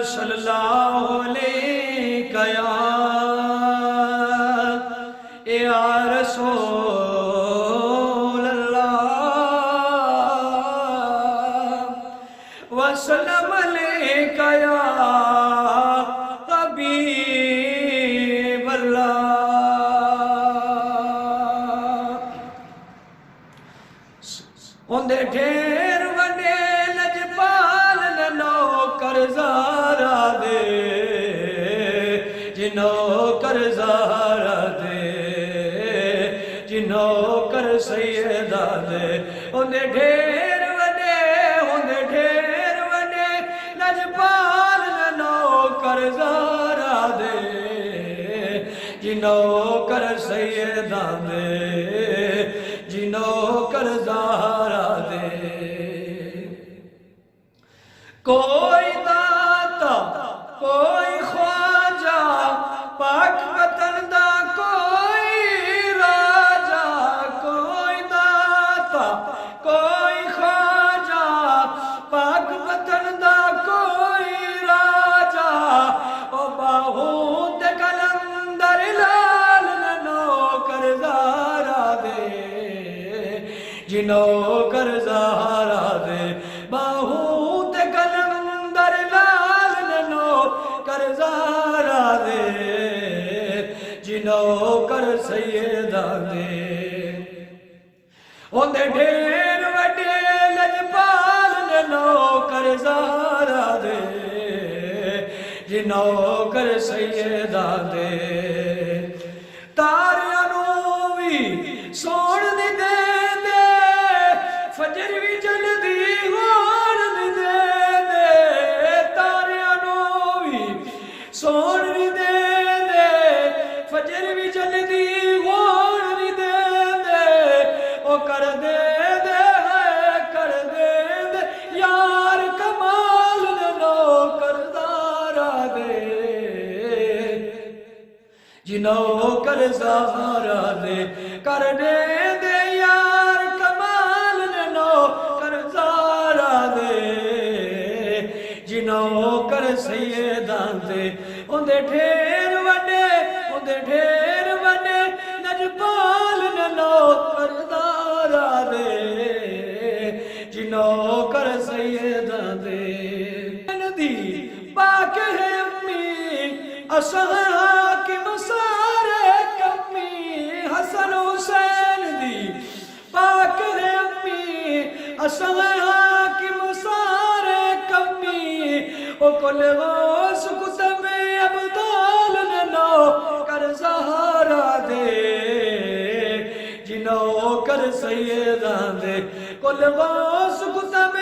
صلی اللہ علیہ یا رسول اللہ وسلم علیکہ یا حبیب اللہ اندے ڈھیر وڈے لجپال نوکر زارا دے نوکر زارا دے نوکر سیدہ دے اندے ڈھیر وڈے لجپال نوکر زارا دے نوکر سیدہ دے نوکر زارا دے کوئی داتا کوئی خواجہ پاک وطن دا کوئی راجہ کوئی داتا کوئی خواجہ پاک وطن دا کوئی راجہ او باہوں تے کلندر لال نوکر زارا دے نوکر زارا دے باہوں تے کلندر لال نوکر زارا دے نوکر سیدہ دے اندے ڈھیر وڈے لجپال نوکر زارا دے نوکر سیدہ دے تاریاں نو وی سوڑ دی دے فجر بھی جلدی غور دی دے تاریاں نو وی سوڑ دی دے فجر بھی جلدی غور دی دے او کر دے یار کمال نوکر زارا دے نوکر زارا دے کر دے یار کمال نوکر زارا دے نوکر سیدہ دے اندے ڈھیر وڈے لجپال نوکر زارا دے نوکر سیدہ دے ندی پاک ہے امی اساں حاکم سارے کمی حسن حسین دی پاک ہے امی اساں حاکم سارے کمی او کل غوث کتب ابدال نوکر زارا دے نوکر سیدہ دے کل غوث کتب